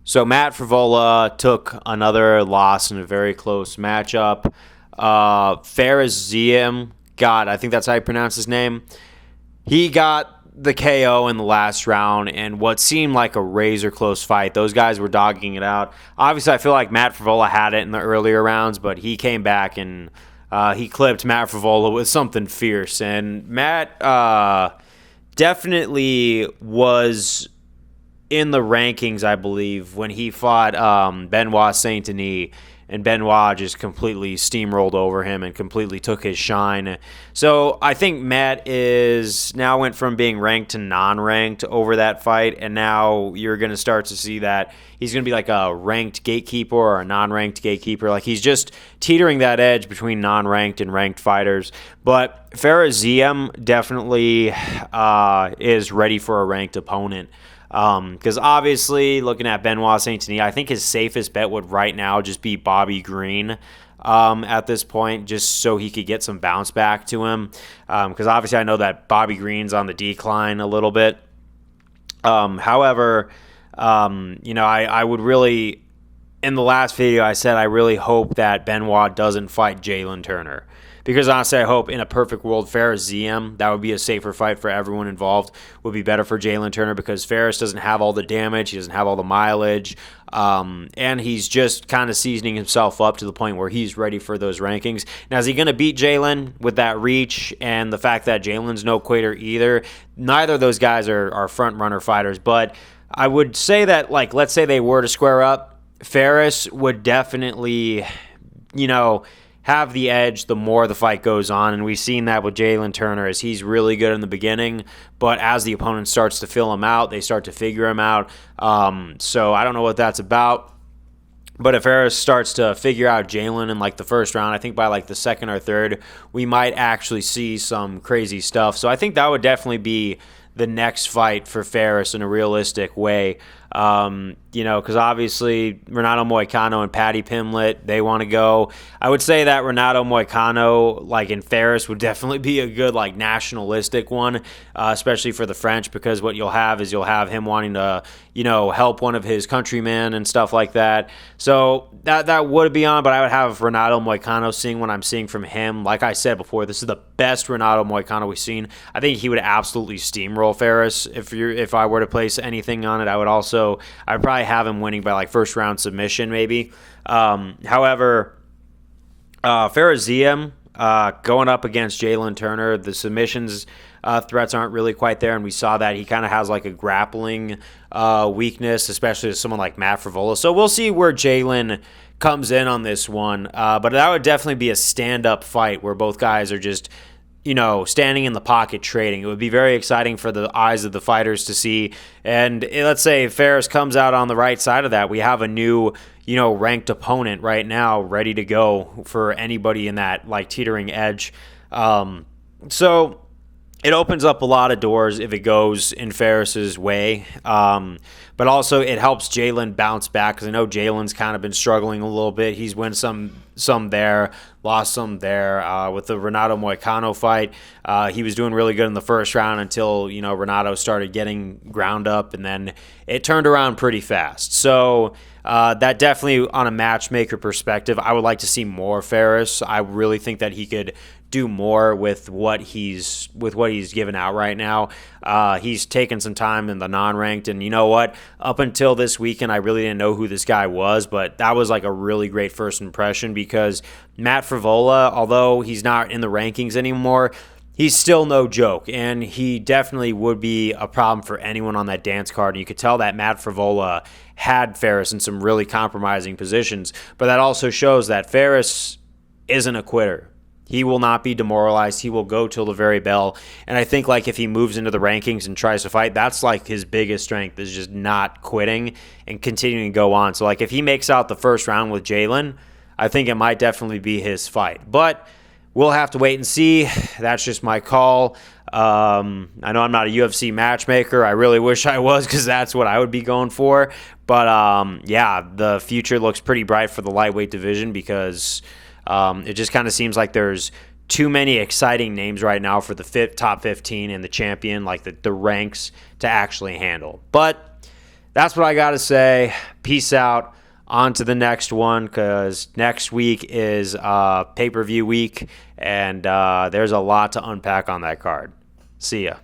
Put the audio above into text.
So Matt Frivola took another loss in a very close matchup. Ferris Ziam I think that's how you pronounce his name. He got the KO in the last round and what seemed like a razor close fight. Those guys were dogging it out. Obviously, I feel like Matt Frivola had it in the earlier rounds, but he came back and he clipped Matt Frivola with something fierce. And Matt definitely was in the rankings, I believe, when he fought Benoit Saint Denis, and Benoit just completely steamrolled over him and completely took his shine. So I think Matt is now went from being ranked to non-ranked over that fight, and now you're going to start to see that he's going to be like a ranked gatekeeper or a non-ranked gatekeeper. Like he's just teetering that edge between non-ranked and ranked fighters. But Ferris Ziam definitely is ready for a ranked opponent. Because obviously, looking at Benoit Saint Denis, I think his safest bet would right now just be Bobby Green at this point, just so he could get some bounce back to him. Because obviously, I know that Bobby Green's on the decline a little bit. However, I would really, in the last video, I said I really hope that Benoit doesn't fight Jalin Turner. Because honestly, I hope in a perfect world, Ferris Ziam, that would be a safer fight for everyone involved, would be better for Jalin Turner because Ferris doesn't have all the damage, he doesn't have all the mileage, and he's just kind of seasoning himself up to the point where he's ready for those rankings. Now, is he going to beat Jalin with that reach and the fact that Jalin's no quitter either? Neither of those guys are front-runner fighters, but I would say that, like, let's say they were to square up, Ferris would definitely, have the edge the more the fight goes on, and we've seen that with Jalin Turner as he's really good in the beginning, but as the opponent starts to fill him out, they start to figure him out. So I don't know what that's about. But if Ferris starts to figure out Jalin in like the first round, I think by like the second or third, we might actually see some crazy stuff. So I think that would definitely be the next fight for Ferris in a realistic way. Because obviously Renato Moicano and Paddy Pimblett, they want to go. I would say that Renato Moicano, like in Ferris, would definitely be a good like nationalistic one, especially for the French, because what you'll have him wanting to, help one of his countrymen and stuff like that. So that would be on, but I would have Renato Moicano seeing what I'm seeing from him. Like I said before, this is the best Renato Moicano we've seen. I think he would absolutely steamroll Ferris. If I were to place anything on it, I'd probably have him winning by like first round submission maybe. However, Ferris Ziam going up against Jalin Turner, the submissions threats aren't really quite there, and we saw that he kind of has like a grappling weakness, especially to someone like Matt Frivola. So we'll see where Jalin comes in on this one, but that would definitely be a stand-up fight where both guys are just standing in the pocket trading. It would be very exciting for the eyes of the fighters to see. And let's say Ferris comes out on the right side of that. We have a new, ranked opponent right now ready to go for anybody in that like teetering edge. So it opens up a lot of doors if it goes in Ferris's way. But also it helps Jalin bounce back because I know Jalin's kind of been struggling a little bit. He's won some there, lost some there. With the Renato Moicano fight, he was doing really good in the first round until, Renato started getting ground up, and then it turned around pretty fast. So that definitely, on a matchmaker perspective, I would like to see more Ferris. I really think that he could do more with what he's given out right now. He's taken some time in the non-ranked, and you know what? Up until this weekend, I really didn't know who this guy was, but that was like a really great first impression because Matt Frivola, although he's not in the rankings anymore, he's still no joke, and he definitely would be a problem for anyone on that dance card. And you could tell that Matt Frivola had Ferris in some really compromising positions, but that also shows that Ferris isn't a quitter. He will not be demoralized. He will go till the very bell. And I think like if he moves into the rankings and tries to fight, that's like his biggest strength is just not quitting and continuing to go on. So like if he makes out the first round with Jalin, I think it might definitely be his fight. But we'll have to wait and see. That's just my call. I know I'm not a UFC matchmaker. I really wish I was because that's what I would be going for. But the future looks pretty bright for the lightweight division because it just kind of seems like there's too many exciting names right now for the top 15 and the champion, like the ranks, to actually handle. But that's what I got to say. Peace out. On to the next one, because next week is pay-per-view week, and there's a lot to unpack on that card. See ya.